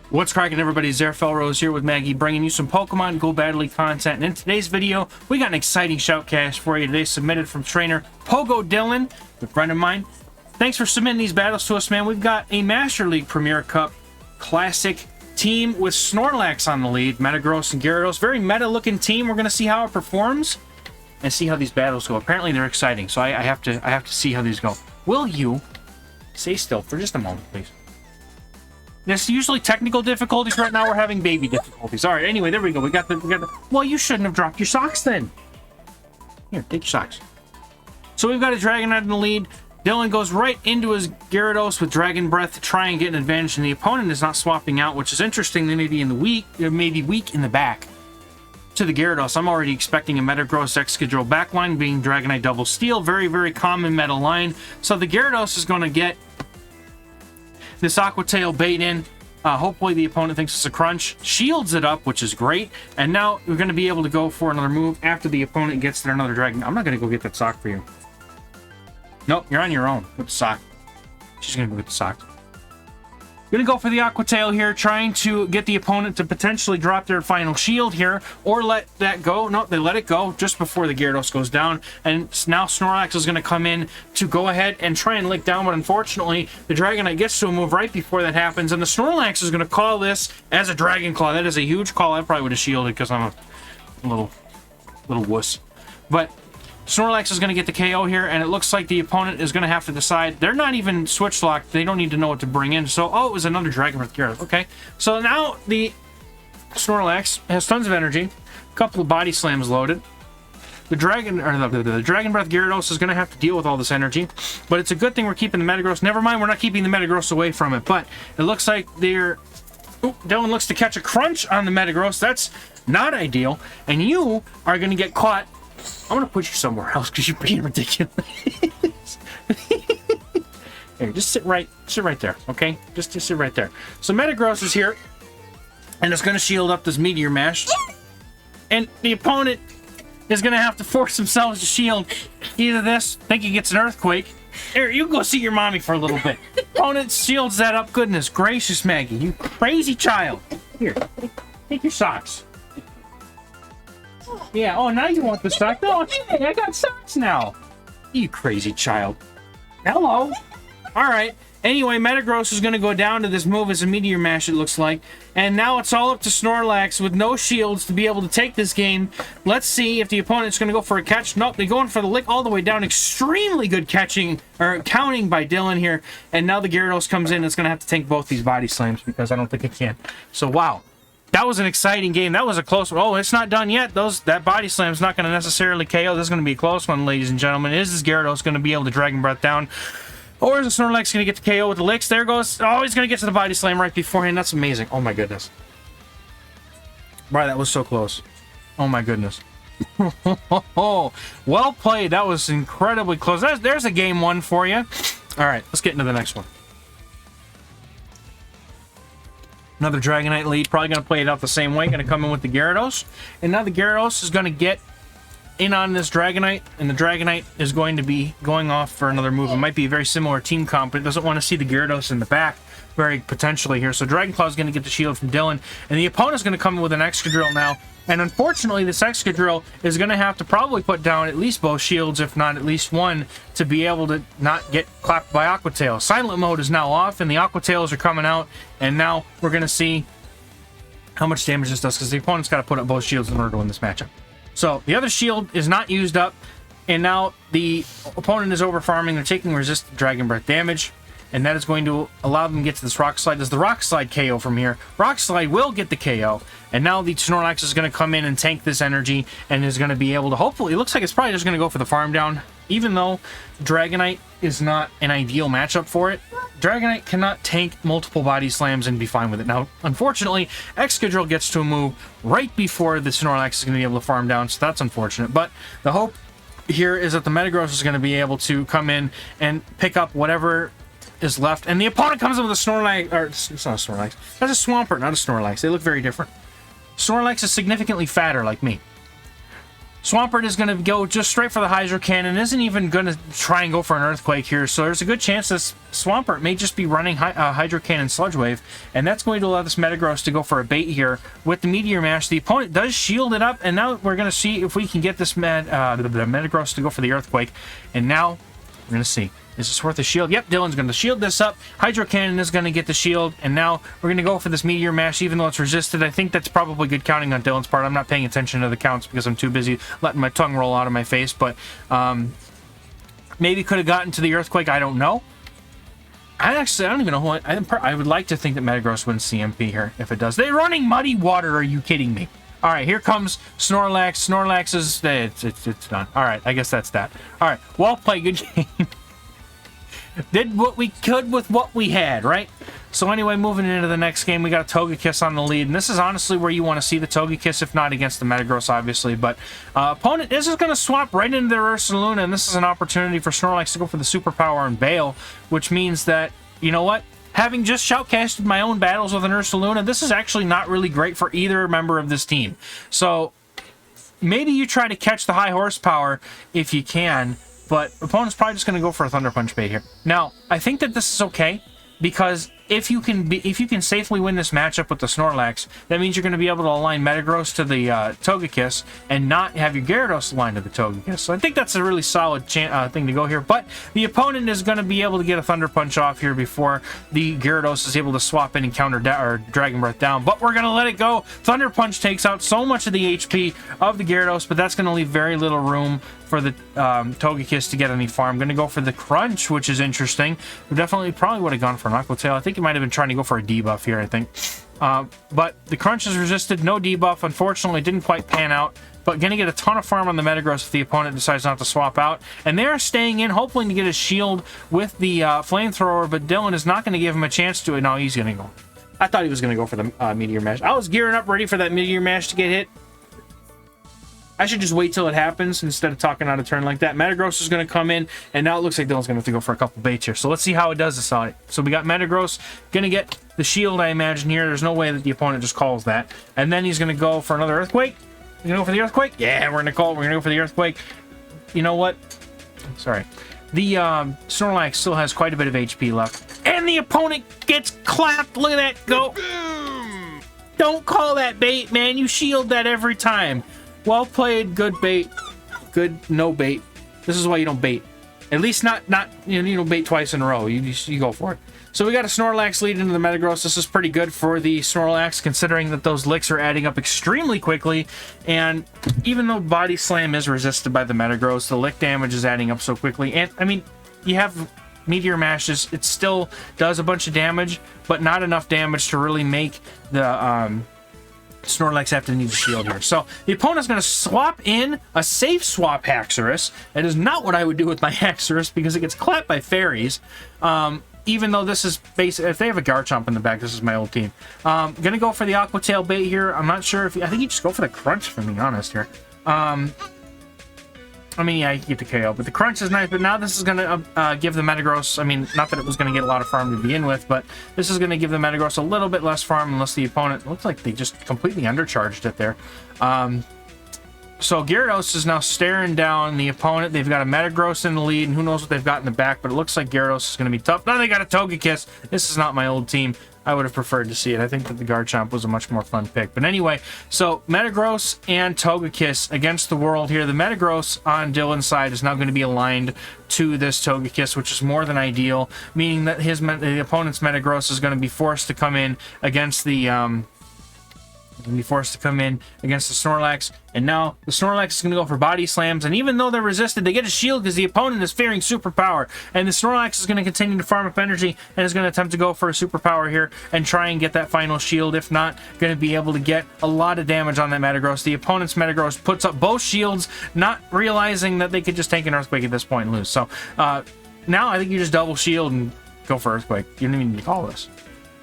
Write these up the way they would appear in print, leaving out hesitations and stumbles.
What's cracking, everybody? Zerfel Rose here with Maggie, bringing you some Pokemon Go Battle League content. And in today's video, we got an exciting shoutcast for you today, submitted from trainer Pogo Dylan, a friend of mine. Thanks for submitting these battles to us, man. We've got a Master League Premier Cup Classic team with Snorlax on the lead, Metagross and Gyarados. Very meta-looking team. We're going to see how it performs and see how these battles go. Apparently, they're exciting, so I have to see how these go. Will you stay still for just a moment, please? There's usually technical difficulties. Right now, we're having baby difficulties. All right, anyway, there we go. We got the... Well, you shouldn't have dropped your socks then. Here, take your socks. So we've got a Dragonite in the lead. Dylan goes right into his Gyarados with Dragon Breath to try and get an advantage, and the opponent is not swapping out, which is interesting. They may be weak in the back to the Gyarados. I'm already expecting a Metagross Excadrill backline, being Dragonite Double Steel. Very, very common meta line. So the Gyarados is going to get this Aqua Tail bait in. Hopefully the opponent thinks it's a crunch. Shields it up, which is great. And now we're going to be able to go for another move after the opponent gets there another Dragon. I'm not going to go get that sock for you. Nope, you're on your own with the sock. She's going to go get the sock. Going to go for the Aqua Tail here, trying to get the opponent to potentially drop their final shield here, or let that go. No, they let it go just before the Gyarados goes down, and now Snorlax is going to come in to go ahead and try and lick down, but unfortunately, the Dragonite gets to a move right before that happens, and the Snorlax is going to call this as a Dragon Claw. That is a huge call. I probably would have shielded because I'm a little wuss. But Snorlax is going to get the KO here, and it looks like the opponent is going to have to decide. They're not even switch locked. They don't need to know what to bring in. So, oh, it was another Dragon Breath Gyarados. Okay. So now the Snorlax has tons of energy. A couple of body slams loaded. The Dragon Breath Gyarados is going to have to deal with all this energy. But it's a good thing we're keeping the Metagross. Never mind, we're not keeping the Metagross away from it. But it looks like they're... Ooh, Dylan looks to catch a crunch on the Metagross. That's not ideal. And you are going to get caught. I'm gonna put you somewhere else because you're being ridiculous. Here, just sit right there, okay? Just sit right there. So Metagross is here, and it's gonna shield up this Meteor Mash, and the opponent is gonna have to force themselves to shield either this. Think he gets an Earthquake. Here, you go see your mommy for a little bit. Opponent shields that up. Goodness gracious, Maggie, you crazy child. Here, take your socks. Yeah, oh, now you want the sock? No, hey, I got socks now. You crazy child. Hello. All right. Anyway, Metagross is going to go down to this move as a Meteor Mash, it looks like. And now it's all up to Snorlax with no shields to be able to take this game. Let's see if the opponent's going to go for a catch. Nope, they're going for the lick all the way down. Extremely good catching, or counting by Dylan here. And now the Gyarados comes in. It's going to have to tank both these body slams because I don't think it can. So, wow. That was an exciting game. That was a close one. Oh, it's not done yet. That body slam's not going to necessarily KO. This is going to be a close one, ladies and gentlemen. Is this Gyarados going to be able to Dragon Breath down? Or is the Snorlax going to get the KO with the licks? There goes. Oh, he's going to get to the body slam right beforehand. That's amazing. Oh, my goodness. Wow, that was so close. Oh, my goodness. Well played. That was incredibly close. There's a game one for you. All right, let's get into the next one. Another Dragonite lead, probably going to play it out the same way. Going to come in with the Gyarados. And now the Gyarados is going to get in on this Dragonite. And the Dragonite is going to be going off for another move. It might be a very similar team comp, but it doesn't want to see the Gyarados in the back very potentially here. So Dragon Claw is going to get the shield from Dylan. And the opponent is going to come in with an Excadrill now. And unfortunately, this Excadrill is going to have to probably put down at least both shields, if not at least one, to be able to not get clapped by Aqua Tail. Silent mode is now off, and the Aqua Tails are coming out. And now we're going to see how much damage this does, because the opponent's got to put up both shields in order to win this matchup. So the other shield is not used up, and now the opponent is over farming. They're taking resistant Dragon Breath damage. And that is going to allow them to get to this Rock Slide. Does the Rock Slide KO from here? Rock Slide will get the KO. And now the Snorlax is going to come in and tank this energy and is going to be able to, hopefully, it looks like it's probably just going to go for the farm down. Even though Dragonite is not an ideal matchup for it, Dragonite cannot tank multiple body slams and be fine with it. Now, unfortunately, Excadrill gets to a move right before the Snorlax is going to be able to farm down, so that's unfortunate. But the hope here is that the Metagross is going to be able to come in and pick up whatever is left, and the opponent comes in with a Snorlax, or it's not a Snorlax, that's a Swampert, not a Snorlax. They look very different. Snorlax is significantly fatter, like me. Swampert is going to go just straight for the Hydro Cannon. Isn't even going to try and go for an Earthquake here. So there's a good chance this Swampert may just be running Hydro Cannon Sludge Wave. And that's going to allow this Metagross to go for a bait here with the Meteor Mash. The opponent does shield it up. And now we're going to see if we can get this Metagross to go for the Earthquake. And now we're going to see. Is this worth a shield? Yep, Dylan's going to shield this up. Hydro Cannon is going to get the shield. And now we're going to go for this Meteor Mash, even though it's resisted. I think that's probably good counting on Dylan's part. I'm not paying attention to the counts because I'm too busy letting my tongue roll out of my face. But maybe could have gotten to the Earthquake. I don't know. I don't even know who I would like to think that Metagross wins CMP here if it does. They're running Muddy Water. Are you kidding me? All right, here comes Snorlax. Snorlax is... It's done. All right, I guess that's that. All right, well played. Good game. Did what we could with what we had, right? So anyway, moving into the next game, we got a Togekiss on the lead, and this is honestly where you want to see the Togekiss, if not against the Metagross, obviously. But opponent is just going to swap right into their Ursaluna, and this is an opportunity for Snorlax to go for the Superpower and Bail, which means that, you know what? Having just shoutcasted my own battles with an Ursaluna, this is actually not really great for either member of this team. So maybe you try to catch the high horsepower if you can, but opponent's probably just going to go for a Thunder Punch bait here. Now, I think that this is okay, because if you can safely win this matchup with the Snorlax, that means you're going to be able to align Metagross to the Togekiss and not have your Gyarados aligned to the Togekiss. So I think that's a really solid thing to go here. But the opponent is going to be able to get a Thunder Punch off here before the Gyarados is able to swap in and counter Dragon Breath down. But we're going to let it go. Thunder Punch takes out so much of the HP of the Gyarados, but that's going to leave very little room for the Togekiss to get any farm. I'm going to go for the Crunch, which is interesting. We probably would have gone for an Aqua Tail. I think he might have been trying to go for a debuff here, I think. But the Crunch is resisted, no debuff. Unfortunately, didn't quite pan out. But going to get a ton of farm on the Metagross if the opponent decides not to swap out. And they're staying in, hoping to get a shield with the Flamethrower, but Dylan is not going to give him a chance to it. No, he's going to go. I thought he was going to go for the Meteor Mash. I was gearing up ready for that Meteor Mash to get hit. I should just wait till it happens instead of talking out of turn like that. Metagross is going to come in, and now it looks like Dylan's going to have to go for a couple baits here. So let's see how it does this out. So we got Metagross going to get the shield, I imagine, here. There's no way that the opponent just calls that. And then he's going to go for another Earthquake. You going to go for the Earthquake? Yeah, we're going to call it. We're going to go for the Earthquake. You know what? Sorry. The Snorlax still has quite a bit of HP left. And the opponent gets clapped. Look at that. Go. Don't call that bait, man. You shield that every time. Well played, good bait, good no bait. This is why you don't bait. At least not you don't bait twice in a row. You go for it. So we got a Snorlax lead into the Metagross. This is pretty good for the Snorlax, considering that those licks are adding up extremely quickly. And even though Body Slam is resisted by the Metagross, the lick damage is adding up so quickly. And I mean, you have Meteor Mashes. It still does a bunch of damage, but not enough damage to really make the Snorlax have to need a shield here. So the opponent's going to swap in a safe swap Haxorus. That is not what I would do with my Haxorus because it gets clapped by fairies. Even though this is basic, if they have a Garchomp in the back, this is my old team. Gonna go for the Aqua Tail bait here. I'm not sure if I think you just go for the Crunch, for being honest here. I mean, yeah, you can get the KO, but the Crunch is nice. But now this is gonna give the Metagross. I mean, not that it was gonna get a lot of farm to begin with, but this is gonna give the Metagross a little bit less farm unless the opponent looks like they just completely undercharged it there. So Gyarados is now staring down the opponent. They've got a Metagross in the lead, and who knows what they've got in the back, but it looks like Gyarados is going to be tough. Now they got a Togekiss. This is not my old team. I would have preferred to see it. I think that the Garchomp was a much more fun pick. But anyway, so Metagross and Togekiss against the world here. The Metagross on Dylan's side is now going to be aligned to this Togekiss, which is more than ideal, meaning that the opponent's Metagross is going to be forced to come in against the Snorlax, and now the Snorlax is going to go for body slams, and even though they're resisted, they get a shield because the opponent is fearing superpower, and the Snorlax is going to continue to farm up energy and is going to attempt to go for a superpower here and try and get that final shield. If not, going to be able to get a lot of damage on that Metagross. The opponent's Metagross puts up both shields, not realizing that they could just take an Earthquake at this point and lose. So now I think you just double shield and go for Earthquake. You don't even need to call this.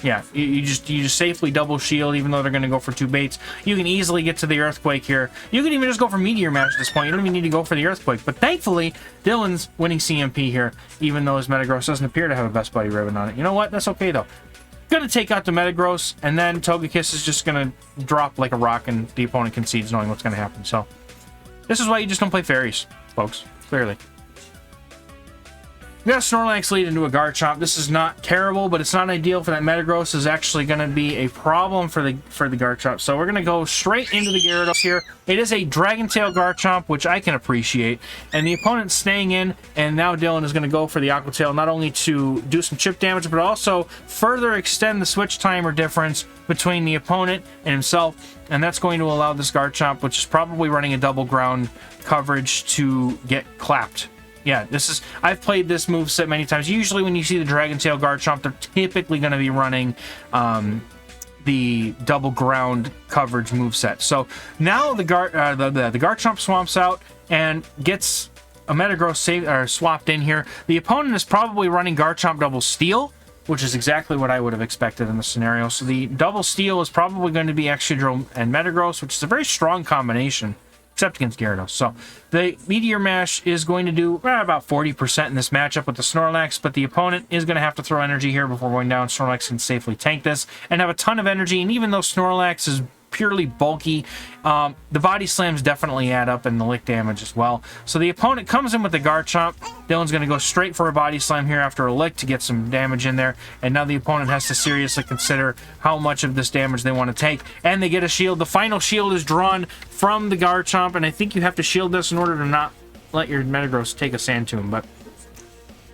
Yeah, you just safely double shield, even though they're going to go for two baits. You can easily get to the Earthquake here. You can even just go for Meteor Mash at this point. You don't even need to go for the Earthquake. But thankfully, Dylan's winning CMP here, even though his Metagross doesn't appear to have a Best Buddy ribbon on it. You know what? That's okay, though. Going to take out the Metagross, and then Togekiss is just going to drop like a rock, and the opponent concedes knowing what's going to happen. So This is why you just don't play fairies, folks. Clearly. We got a Snorlax lead into a Garchomp. This is not terrible, but it's not ideal for that Metagross. Is actually going to be a problem for the Garchomp. So we're going to go straight into the Gyarados here. It is a Dragon Tail Garchomp, which I can appreciate. And the opponent's staying in, and now Dylan is going to go for the Aqua Tail, not only to do some chip damage, but also further extend the switch timer difference between the opponent and himself. And that's going to allow this Garchomp, which is probably running a double ground coverage, to get clapped. Yeah, I've played this moveset many times. Usually when you see the Dragon Tail Garchomp, they're typically going to be running the double ground coverage moveset. So now the Garchomp swamps out and gets a Metagross swapped in here. The opponent is probably running Garchomp double steel, which is exactly what I would have expected in the scenario. So the double steel is probably going to be Excadrill and Metagross, which is a very strong combination, except against Gyarados. So the Meteor Mash is going to do about 40% in this matchup with the Snorlax, but the opponent is going to have to throw energy here before going down. Snorlax can safely tank this and have a ton of energy, and even though Snorlax is purely bulky, the body slams definitely add up, and the lick damage as well. So the opponent comes in with the Garchomp. Dylan's going to go straight for a body slam here after a lick to get some damage in there, and now the opponent has to seriously consider how much of this damage they want to take, and they get a shield. The final shield is drawn from the Garchomp, and I think you have to shield this in order to not let your Metagross take a Sand Tomb, but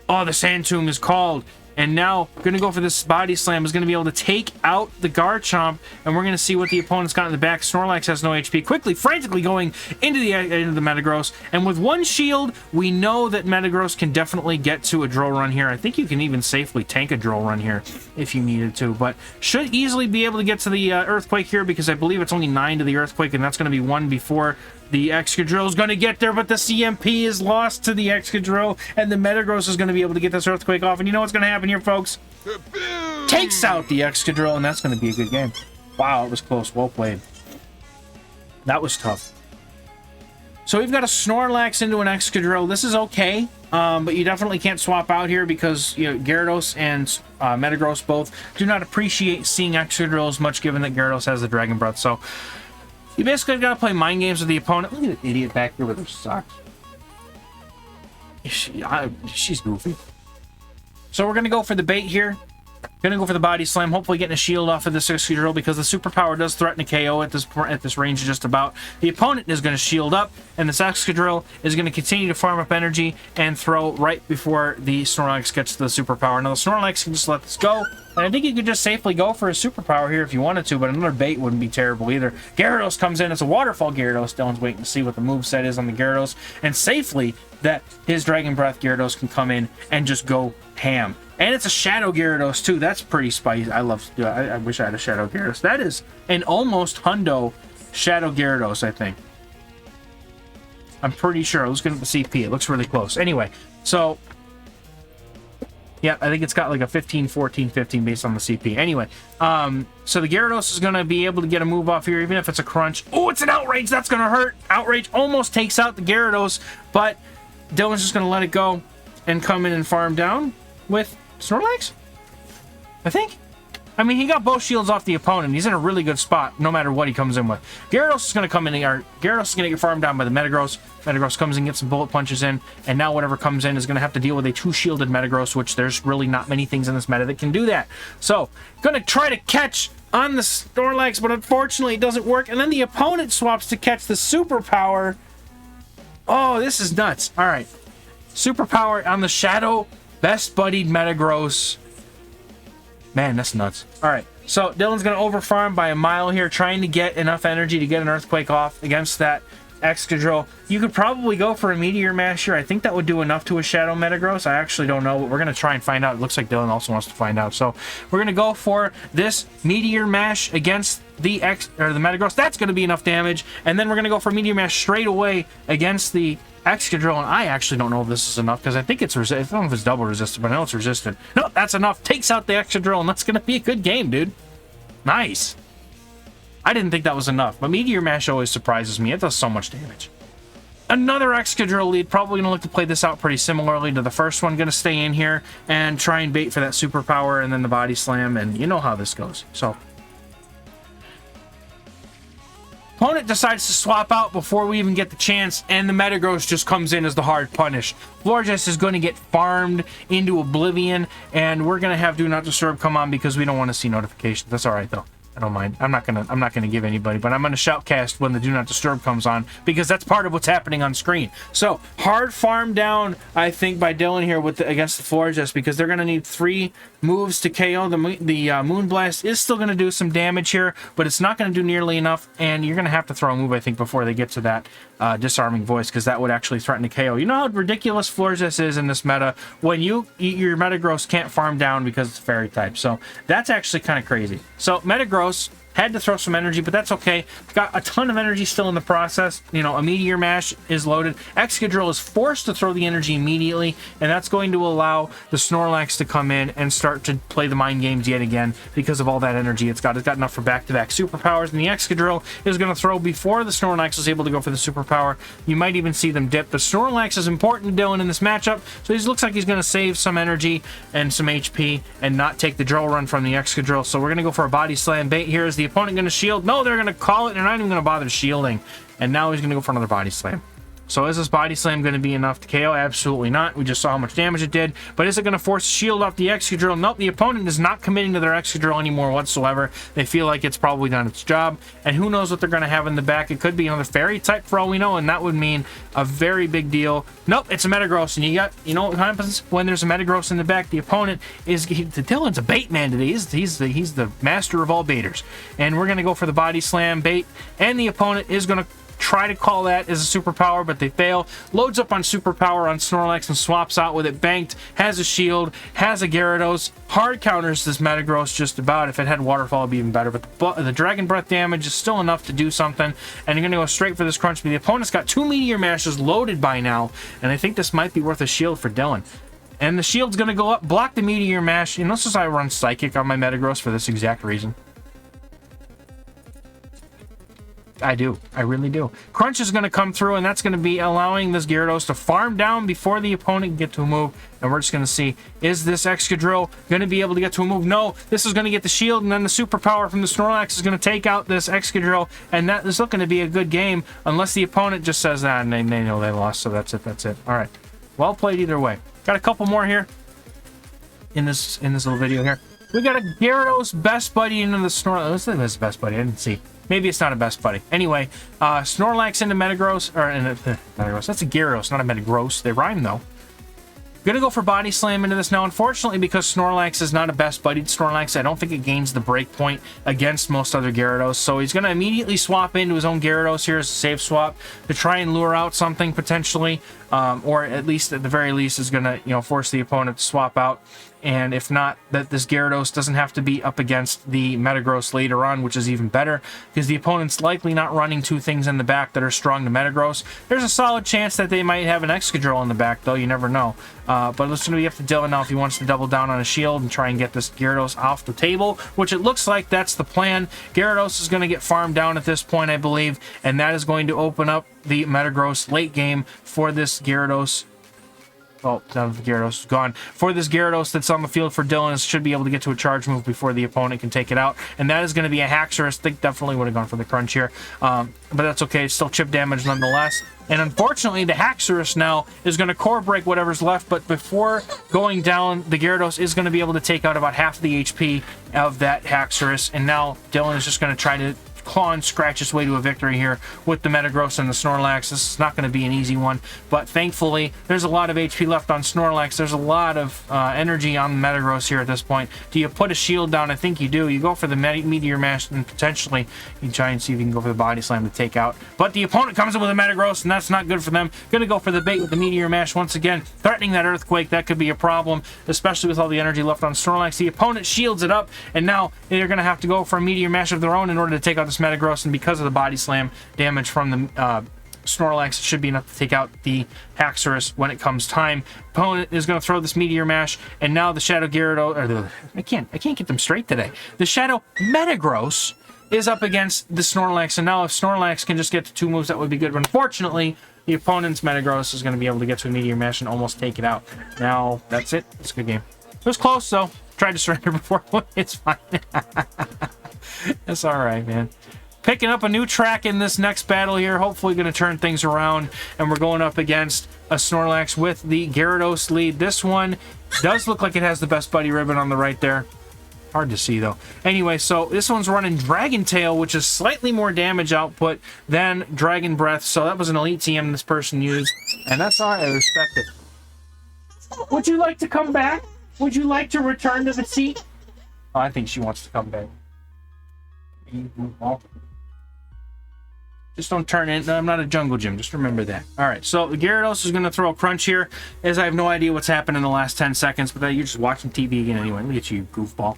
oh, the Sand Tomb is called. And now, going to go for this body slam, is going to be able to take out the Garchomp, and we're going to see what the opponent's got in the back. Snorlax has no HP. Quickly, frantically going into the Metagross, and with one shield, we know that Metagross can definitely get to a drill run here. I think you can even safely tank a drill run here if you needed to, but should easily be able to get to the Earthquake here, because I believe it's only 9 to the Earthquake, and that's going to be 1 before the Excadrill is going to get there, but the CMP is lost to the Excadrill, and the Metagross is going to be able to get this Earthquake off. And you know what's going to happen here, folks? Takes out the Excadrill, and that's going to be a good game. Wow, it was close. Well played. That was tough. So we've got a Snorlax into an Excadrill. This is okay, but you definitely can't swap out here because, you know, Gyarados and Metagross both do not appreciate seeing Excadrill as much, given that Gyarados has the Dragon Breath. So you basically got to play mind games with the opponent. Look at the idiot back here with her socks. She's goofy. So we're going to go for the bait here. Going to go for the body slam, hopefully getting a shield off of this Excadrill, because the superpower does threaten a KO at this range just about. The opponent is going to shield up, and this Excadrill is going to continue to farm up energy and throw right before the Snorlax gets to the superpower. Now the Snorlax can just let this go, and I think you could just safely go for a superpower here if you wanted to, but another bait wouldn't be terrible either. Gyarados comes in. It's a waterfall Gyarados. Dylan's waiting to see what the moveset is on the Gyarados, and safely that his Dragon Breath Gyarados can come in and just go ham. And it's a Shadow Gyarados, too. That's pretty spicy. I wish I had a Shadow Gyarados. That is an almost hundo Shadow Gyarados, I think. I'm pretty sure. Let's get at the CP. It looks really close. Anyway, so yeah, I think it's got like a 15, 14, 15 based on the CP. Anyway, so the Gyarados is going to be able to get a move off here, even if it's a crunch. Oh, it's an Outrage. That's going to hurt. Outrage almost takes out the Gyarados, but Dylan's just going to let it go and come in and farm down with Snorlax, I think. I mean, he got both shields off the opponent. He's in a really good spot, no matter what he comes in with. Gyarados is going to come in here. Gyarados is going to get farmed down by the Metagross. Metagross comes in, gets some bullet punches in, and now whatever comes in is going to have to deal with a two-shielded Metagross, which there's really not many things in this meta that can do that. So, going to try to catch on the Snorlax, but unfortunately it doesn't work. And then the opponent swaps to catch the superpower. Oh, this is nuts. All right. Superpower on the Shadow Best Buddied Metagross. Man, that's nuts. All right, so Dylan's going to overfarm by a mile here, trying to get enough energy to get an Earthquake off against that Excadrill. You could probably go for a Meteor Mash here. I think that would do enough to a Shadow Metagross. I actually don't know, but we're going to try and find out. It looks like Dylan also wants to find out. So we're going to go for this Meteor Mash against the Metagross. That's going to be enough damage. And then we're going to go for Meteor Mash straight away against the Excadrill, and I actually don't know if this is enough, because I think it's I don't know if it's double resistant, but I know it's resistant. No, that's enough. Takes out the Excadrill, and that's going to be a good game, dude. Nice. I didn't think that was enough, but Meteor Mash always surprises me. It does so much damage. Another Excadrill lead. Probably going to look to play this out pretty similarly to the first one. Going to stay in here and try and bait for that superpower and then the body slam, and you know how this goes. So Opponent decides to swap out before we even get the chance, and the Metagross just comes in as the hard punish. Florges is going to get farmed into oblivion, and we're going to have Do Not Disturb come on because we don't want to see notifications. That's all right, though. I don't mind. I'm not gonna give anybody, but I'm gonna shoutcast when the Do Not Disturb comes on because that's part of what's happening on screen. So hard farm down, I think, by Dylan here with against the Florges because they're gonna need 3 moves to KO. The Moonblast is still gonna do some damage here, but it's not gonna do nearly enough, and you're gonna have to throw a move, I think, before they get to that disarming voice because that would actually threaten to KO. You know how ridiculous Florges is in this meta when your Metagross can't farm down because it's fairy type. So that's actually kind of crazy. So Metagross had to throw some energy, but that's okay. Got a ton of energy still in the process. You know, a Meteor Mash is loaded. Excadrill is forced to throw the energy immediately, and that's going to allow the Snorlax to come in and start to play the mind games yet again because of all that energy it's got. It's got enough for back-to-back superpowers, and the Excadrill is going to throw before the Snorlax is able to go for the superpower. You might even see them dip. The Snorlax is important to Dylan in this matchup, so he looks like he's going to save some energy and some HP and not take the drill run from the Excadrill. So we're going to go for a Body Slam bait here. Is the opponent going to shield? No, they're going to call it. They're not even going to bother shielding. And now he's going to go for another Body Slam. So is this Body Slam going to be enough to KO? Absolutely not. We just saw how much damage it did. But is it going to force a shield off the Excadrill? Nope, the opponent is not committing to their Excadrill anymore whatsoever. They feel like it's probably done its job. And who knows what they're going to have in the back. It could be another Fairy type for all we know, and that would mean a very big deal. Nope, it's a Metagross. And you know what happens when there's a Metagross in the back? The opponent is... Dylan's a bait man today. He's the master of all baiters. And we're going to go for the Body Slam bait. And the opponent is going to try to call that as a superpower, but they fail. Loads up on superpower on Snorlax and swaps out with it. Banked, has a shield, has a Gyarados. Hard counters this Metagross just about. If it had Waterfall, it'd be even better, but the Dragon Breath damage is still enough to do something, and you're going to go straight for this crunch. But the opponent's got 2 Meteor Mashes loaded by now, and I think this might be worth a shield for Dylan. And the shield's going to go up, block the Meteor Mash, and this is I run Psychic on my Metagross for this exact reason. I do. I really do. Crunch is going to come through, and that's going to be allowing this Gyarados to farm down before the opponent can get to a move. And we're just going to see, is this Excadrill going to be able to get to a move? No, this is going to get the shield, and then the superpower from the Snorlax is going to take out this Excadrill, and that is looking to be a good game, unless the opponent just says that, and they know they lost, so that's it, that's it. All right. Well played either way. Got a couple more here in this little video here. We got a Gyarados best buddy into the Snorlax. Let's say this is best buddy. I didn't see. Maybe it's not a best buddy. Anyway, Snorlax into Metagross, or Metagross. That's a Gyarados, not a Metagross. They rhyme though. Gonna go for Body Slam into this now. Unfortunately, because Snorlax is not a best buddied Snorlax, I don't think it gains the break point against most other Gyarados. So he's gonna immediately swap into his own Gyarados here as a safe swap to try and lure out something potentially, or at least at the very least is gonna force the opponent to swap out. And if not, that this Gyarados doesn't have to be up against the Metagross later on, which is even better, because the opponent's likely not running 2 things in the back that are strong to Metagross. There's a solid chance that they might have an Excadrill in the back, though. You never know. But it's going to be up to Dylan now if he wants to double down on a shield and try and get this Gyarados off the table, which it looks like that's the plan. Gyarados is going to get farmed down at this point, I believe, and that is going to open up the Metagross late game for this Gyarados. Oh, now the Gyarados is gone. For this Gyarados that's on the field for Dylan, it should be able to get to a charge move before the opponent can take it out. And that is going to be a Haxorus. I think definitely would have gone for the crunch here. But that's okay. It's still chip damage nonetheless. And unfortunately, the Haxorus now is going to core break whatever's left. But before going down, the Gyarados is going to be able to take out about half the HP of that Haxorus. And now Dylan is just going to try to claw and scratch his way to a victory here with the Metagross and the Snorlax. This is not going to be an easy one, but thankfully there's a lot of HP left on Snorlax. There's a lot of energy on the Metagross here at this point. Do you put a shield down? I think you do. You go for the Meteor Mash, and potentially you try and see if you can go for the Body Slam to take out. But the opponent comes in with a Metagross, and that's not good for them. Gonna go for the bait with the Meteor Mash once again, threatening that Earthquake. That could be a problem, especially with all the energy left on Snorlax. The opponent shields it up, and now they're gonna have to go for a Meteor Mash of their own in order to take out this Metagross, and because of the Body Slam damage from the Snorlax, it should be enough to take out the Haxorus when it comes time. Opponent is going to throw this Meteor Mash, and now the Shadow Gyarados, or I can't get them straight today. The Shadow Metagross is up against the Snorlax, and now if Snorlax can just get to 2 moves, that would be good. But unfortunately, the opponent's Metagross is going to be able to get to a Meteor Mash and almost take it out. Now, that's it. It's a good game. It was close, though. Tried to surrender before. It's fine. That's all right, man. picking up a new track in this next battle here. Hopefully going to turn things around, and we're going up against a Snorlax with the Gyarados lead. This one does look like it has the best buddy ribbon on the right there. Hard to see, though. Anyway, so this one's running Dragon Tail, which is slightly more damage output than Dragon Breath. So that was an elite TM this person used, and that's all right. I respect it. Would you like to come back? Would you like to return to the seat? Oh, I think she wants to come back. Just don't turn in. I'm not a jungle gym. Just remember that. All right, so the Gyarados is going to throw a crunch here, as I have no idea what's happened in the last 10 seconds, but you're just watching TV again anyway. Look at you, goofball.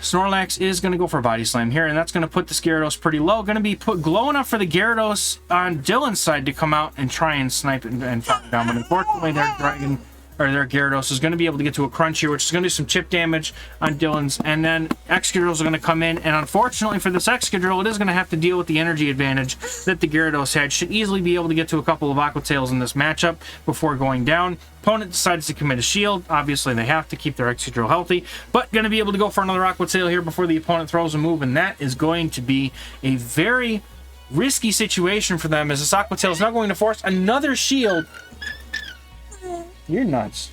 Snorlax is going to go for a Body Slam here, and that's going to put this Gyarados pretty low. Going to be put low enough for the Gyarados on Dylan's side to come out and try and snipe it and knock it down, but unfortunately their Gyarados is going to be able to get to a crunch here, which is going to do some chip damage on Dylan's, and then Excadrills are going to come in, and unfortunately for this Excadrill, it is going to have to deal with the energy advantage that the Gyarados had. Should easily be able to get to a couple of Aqua Tails in this matchup before going down. Opponent decides to commit a shield. Obviously, they have to keep their Excadrill healthy, but going to be able to go for another Aqua Tail here before the opponent throws a move, and that is going to be a very risky situation for them, as this Aqua Tail is now going to force another shield. You're nuts.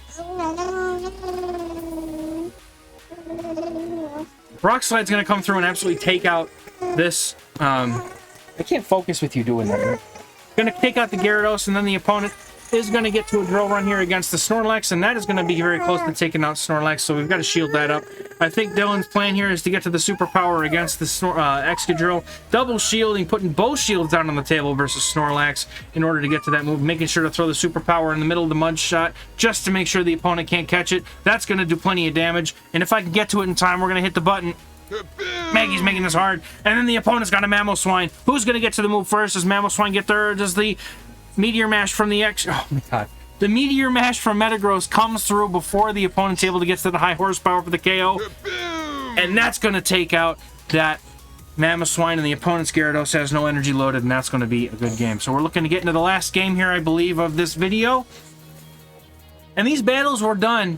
Rock Slide's going to come through and absolutely take out this... I can't focus with you doing that. Going to take out the Gyarados, and then the opponent is going to get to a drill run here against the Snorlax, and that is going to be very close to taking out Snorlax, so we've got to shield that up. I think Dylan's plan here is to get to the superpower against the Excadrill, double shielding, putting both shields down on the table versus Snorlax in order to get to that move, making sure to throw the superpower in the middle of the mud shot just to make sure the opponent can't catch it. That's going to do plenty of damage, and if I can get to it in time, we're going to hit the button. Maggie's making this hard, and then the opponent's got a Mamoswine. Who's going to get to the move first? Does Mamoswine get there, or does the Meteor Mash from the oh my god. The Meteor Mash from Metagross comes through before the opponent's able to get to the high horsepower for the KO. And that's going to take out that Mamoswine, and the opponent's Gyarados has no energy loaded, and that's going to be a good game. So we're looking to get into the last game here, I believe, of this video. And these battles were done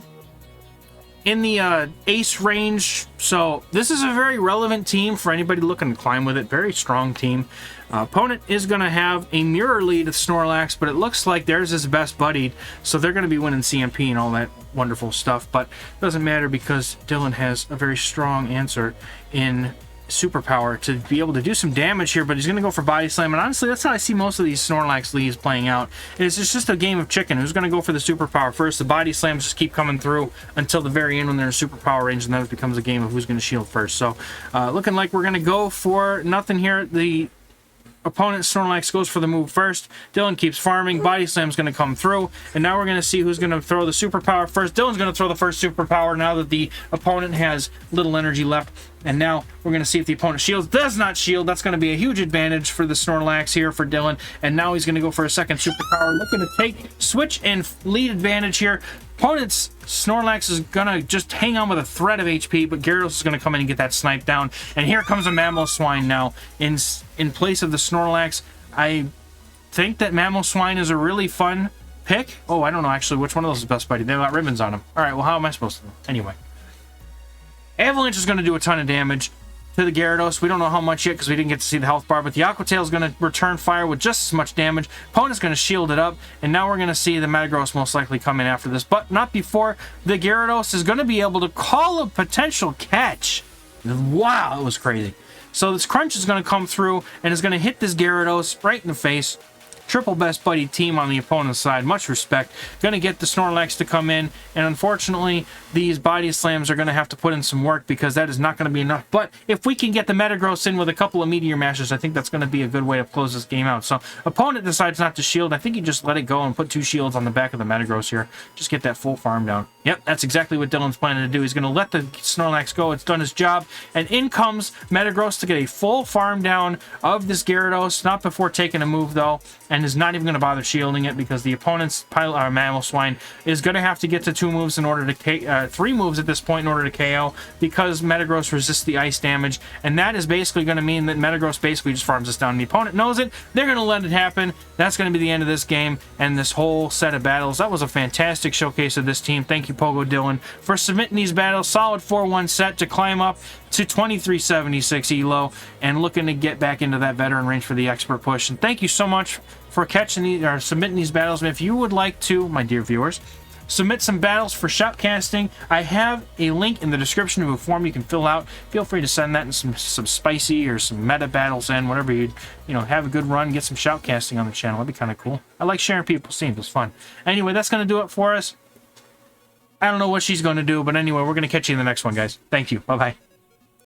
in the ace range, so this is a very relevant team for anybody looking to climb with it. Very strong team. Opponent is going to have a mirror lead of Snorlax, but it looks like theirs is best buddied, so they're going to be winning CMP and all that wonderful stuff, but it doesn't matter because Dylan has a very strong answer in superpower to be able to do some damage here, but he's going to go for Body Slam, and honestly that's how I see most of these Snorlax leads playing out. It's just a game of chicken. Who's going to go for the superpower first? The Body Slams just keep coming through until the very end when they're in superpower range, and then it becomes a game of who's going to shield first. So looking like we're going to go for nothing here. The opponent Snorlax goes for the move first. Dylan keeps farming. Body Slam's going to come through, and now we're going to see who's going to throw the superpower first. Dylan's going to throw the first superpower now that the opponent has little energy left, and now we're going to see if the opponent shields. Does not shield. That's going to be a huge advantage for the Snorlax here for Dylan, and now he's going to go for a second superpower, looking to take switch and lead advantage here. Opponent's Snorlax is going to just hang on with a threat of HP, but Gyarados is going to come in and get that snipe down. And here comes a Mamoswine now in place of the Snorlax. I think that Mamoswine is a really fun pick. Oh, I don't know actually which one of those is best buddy. They've got ribbons on them. All right, well, how am I supposed to know? Anyway. Avalanche is going to do a ton of damage to the Gyarados. We don't know how much yet because we didn't get to see the health bar, but the Aqua Tail is going to return fire with just as much damage. Opponent's going to shield it up, and now we're going to see the Metagross most likely come in after this, but not before the Gyarados is going to be able to call a potential catch. Wow, it was crazy. So this Crunch is going to come through and is going to hit this Gyarados right in the face. Triple best buddy team on the opponent's side. Much respect. Going to get the Snorlax to come in, and unfortunately these Body Slams are going to have to put in some work because that is not going to be enough. But if we can get the Metagross in with a couple of Meteor Mashes, I think that's going to be a good way to close this game out. So opponent decides not to shield. I think he just let it go and put 2 shields on the back of the Metagross here. Just get that full farm down. Yep, that's exactly what Dylan's planning to do. He's going to let the Snorlax go. It's done its job. And in comes Metagross to get a full farm down of this Gyarados. Not before taking a move, though. and is not even going to bother shielding it because the opponent's Mammal Swine is going to have to get to 2 moves in order to 3 moves at this point in order to KO, because Metagross resists the ice damage, and that is basically going to mean that Metagross basically just farms us down. The opponent knows it. They're going to let it happen. That's going to be the end of this game and this whole set of battles. That was a fantastic showcase of this team. Thank you, Pogo Dylan, for submitting these battles. Solid 4-1 set to climb up to 2376 elo and looking to get back into that veteran range for the expert push. And thank you so much for catching these or submitting these battles. And if you would like to, my dear viewers, submit some battles for shoutcasting, I have a link in the description of a form you can fill out. Feel free to send that and some spicy or some meta battles in, whatever you have a good run, get some shoutcasting on the channel. That'd be kind of cool. I like sharing people's teams. It's fun. Anyway, that's going to do it for us. I don't know what she's going to do, but anyway, we're going to catch you in the next one, guys. Thank you. Bye-bye.